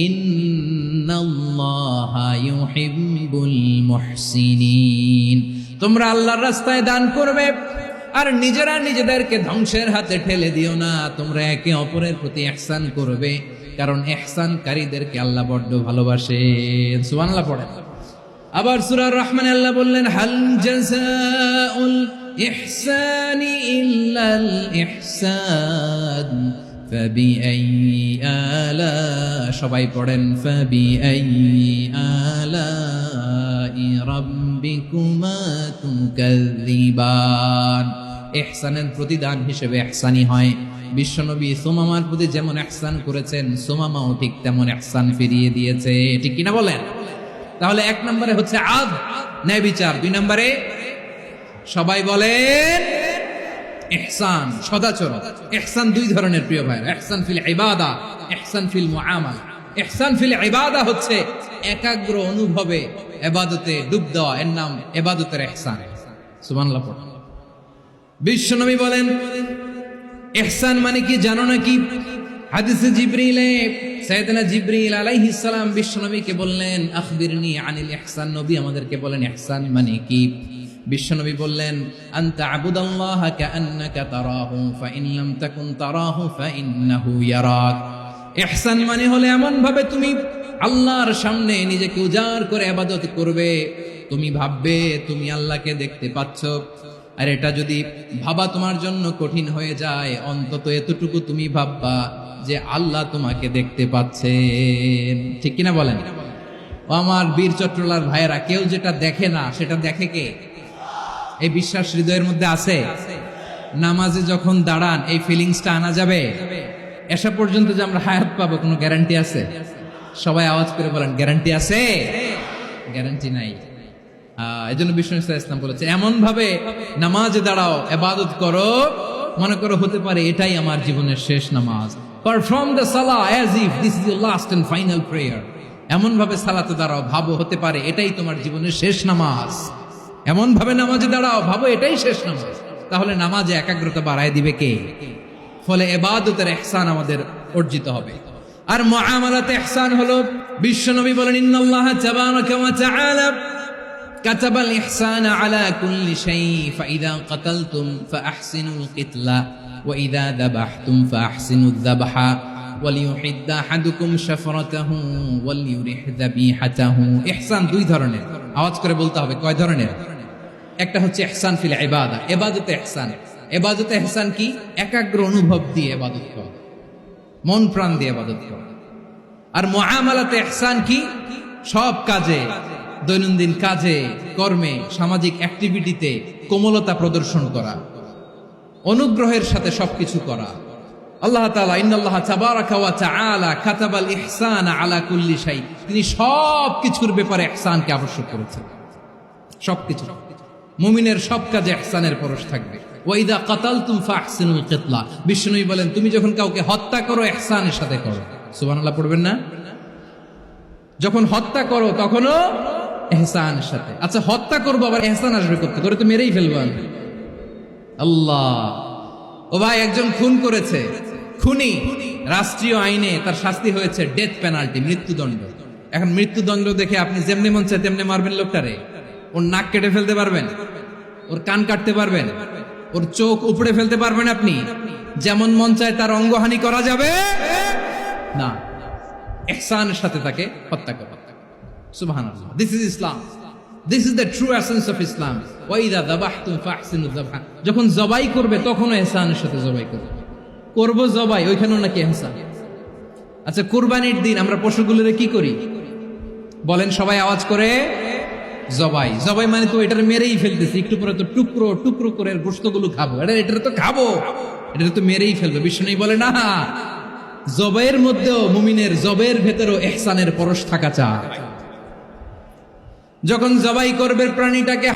ইন্নাল্লাহা ইউহিব্বুল মুহসিনিন। তোমরা আল্লাহর রাস্তায় দান করবে আর নিজেরা নিজেদেরকে ধ্বংসের হাতে ঠেলে দিও না। তোমরা একে অপরের প্রতি ইহসান করবে, কারণ ইহসানকারীদেরকে আল্লাহ বড্ড ভালোবাসেন। সুবহানাল্লাহ পড়েন। আবার সূরা রহমানে আল্লাহ বললেন, হাল জাযাউল ইহসানি ইল্লাল ইহসান ফাবিআইয়ি আলা, সবাই পড়েন, ফাবিআইয়ি আলাই রাব্বিকুমা তুকাযযিবান। ইহসানের প্রতিদান হিসেবে ইহসানি হয়। বিশ্বনবী সুমামার প্রতি যেমন ইহসান করেছেন, সুমামাও ঠিক তেমন ইহসান ফিরিয়ে দিয়েছে। ঠিক কিনা বলেন? তাহলে এক নম্বরে হচ্ছে ন্যায় বিচার, দুই নম্বরে সবাই বলেন ইহসান, সদাচরণ। ইহসান দুই ধরনের প্রিয় ভাইরা, ইহসান ফিল ইবাদা, ইহসান ফিল মুআমালা। ইহসান ফিল ইবাদা হচ্ছে একাগ্র অনুভবে ইবাদতে ডুব দেওয়া, এর নাম ইবাদতের ইহসান। সুবহানাল্লাহ পড়ুন। বিশ্বনবী বলেন ইহসান মানে কি জানো নাকি? হাদিসে জিবরিলে সাইয়েদনা জিবরিল আলাইহিস সালাম বিশ্বনবীকে বললেন, আখবিরনি আনিল ইহসান। নবী আমাদেরকে বলেন ইহসান মানে কি? বিশ্বনবী বললেন, আনতা আবুদাল্লাহা কাআন্নাকা তারাহু ফাইন লাম তাকুন তারাহু ফাইন্নাহু ইয়ারাক। ইহসান মানে হলো এমন ভাবে তুমি আল্লাহর সামনে নিজেকে উজাড় করে ইবাদত করবে, তুমি ভাববে তুমি আল্লাহকে দেখতে পাচ্ছ। আর এটা যদি ভাবা তোমার জন্য কঠিন হয়ে যায়, অন্তত এতটুকু তুমি ভাববা যে আল্লাহ তোমাকে দেখতে পাচ্ছেন। ঠিক কিনা বলেন? ও আমার বীর চট্টলার ভাইয়েরা, কেউ যেটা দেখে না সেটা দেখে কে? এই বিশ্বাস হৃদয়ের মধ্যে আছে? নামাজে যখন দাঁড়ান এই ফিলিংসটা আনা যাবে? এসা পর্যন্ত যে আমরা হায়াত পাবো কোনো গ্যারান্টি আছে? সবাই আওয়াজ করে বলেন, গ্যারান্টি আছে? গ্যারান্টি নাই। এই জন্য বিষ্ণু ইসলাম বলেছে এমন ভাবে নামাজে দাঁড়াও, ইবাদত করো, মনে করো হতে পারে এটাই আমার জীবনের শেষ নামাজ। পারফর্ম দ্য সালাহ as if this is your last and final prayer. এমন ভাবে সালাতে দাঁড়াও, ভাবো হতে পারে এটাই তোমার জীবনের শেষ নামাজ। এমন ভাবে নামাজে দাঁড়াও, ভাবো এটাই শেষ নামাজ। তাহলে নামাজে একাগ্রতা বাড়ায় দিবে কে? ফলে ইবাদতের ইহসান আমাদের অর্জিত হবে। আর মুআমালাতে ইহসান হলো, বিশ্বনবী বলেন, ইন্নাল্লাহা তাবারাকা ওয়া তাআলা কাতাবাল ইহসানা আলা কুল্লি শাই ফাইযা কাতালতুম ফাআহসিনুল কিতলা ওয়া ইযা যাবাহতুম ফাআহসিনুয যাবহা ওয়ালিউহিদ্দা আহাদুকুম শাফরাতাহু ওয়ালিউরিহ যাবিহাতাহু। ইহসান দুই ধরনের, আওয়াজ করে বলতে হবে কয় ধরনের? একটা হচ্ছে ইহসান ফিল ইবাদা, ইবাদতে ইহসান। ইবাদতে ইহসান কি? একাগ্র অনুভব দিয়ে ইবাদত করা, মন প্রাণ দিয়ে ইবাদত করা। আর মুআমালাতে ইহসান কি? সব কাজে, দৈনন্দিন কাজে, কর্মে, সামাজিক অ্যাক্টিভিটিতে কোমলতা প্রদর্শন করা, অনুগ্রহের সাথে সবকিছু করা। আল্লাহ তাআলা ইন্নাল্লাহা তাবারাকা ওয়া তাআলা কাতাবাল ইহসানা আলা কুল্লি শাই, তিনি সব কিছুর ব্যাপারে ইহসানকে আবশ্যক করেছেন। সবকিছু, মুমিনের সব কাজে ইহসানের পরশ থাকবে। ওয়া ইযা কাতালতুম ফাহসিনুল কিতলা, বিষ্ণুই বলেন তুমি যখন কাউকে হত্যা করো ইহসানের সাথে করো। সুবহানাল্লাহ পড়বেন না? যখন হত্যা করো তখনও ইহসানের সাথে। আচ্ছা, হত্যা করবো আবার ইহসান আসবে করতে, করে তো মেরেই ফেলবো আমি। আল্লাহ, ও ভাই একজন খুন করেছে, খুনি, রাষ্ট্রীয় আইনে তার শাস্তি হয়েছে ডেথ পেনাল্টি, মৃত্যুদণ্ড। এখন মৃত্যুদণ্ড দেখে আপনি যেমনি মন চায় তেমনি মারবেন লোকটারে? ওর নাক কেটে ফেলতে পারবেন? ওর কান কাটতে পারবেন? ওর চোখ উপড়ে ফেলতে পারবেন আপনি? যেমন মন চায় তার অঙ্গহানি করা যাবে না। ইহসানের সাথে তাকে হত্যা করা। সুবহানাল্লাহ, this is Islam, this is the true essence of Islam. ওয়া ইযা যাবাহতুম ফাহসিনুয যাবহা, যখন জবাই করবে তখনও ইহসানের সাথে জবাই করবে। করব জবাই, ওইখানেও নাকি ইহসান। আচ্ছা, কুরবানির দিন আমরা পশুগুলোরে কি করি বলেন? সবাই আওয়াজ করে জবাই। জবাই মানে তো এটার মেরেই ফেলতেছি, একটু পরে তো টুকরো টুকরো করে গোশতগুলো খাবো, এটা তো খাবো, এটা তো মেরেই ফেলবে। বিষ্ণু বলে না, জবাইয়ের মধ্যেও মুমিনের জবের ভেতরেও ইহসানের পরশ থাকা চাই। যখন জবাই করবে প্রাণীটাকে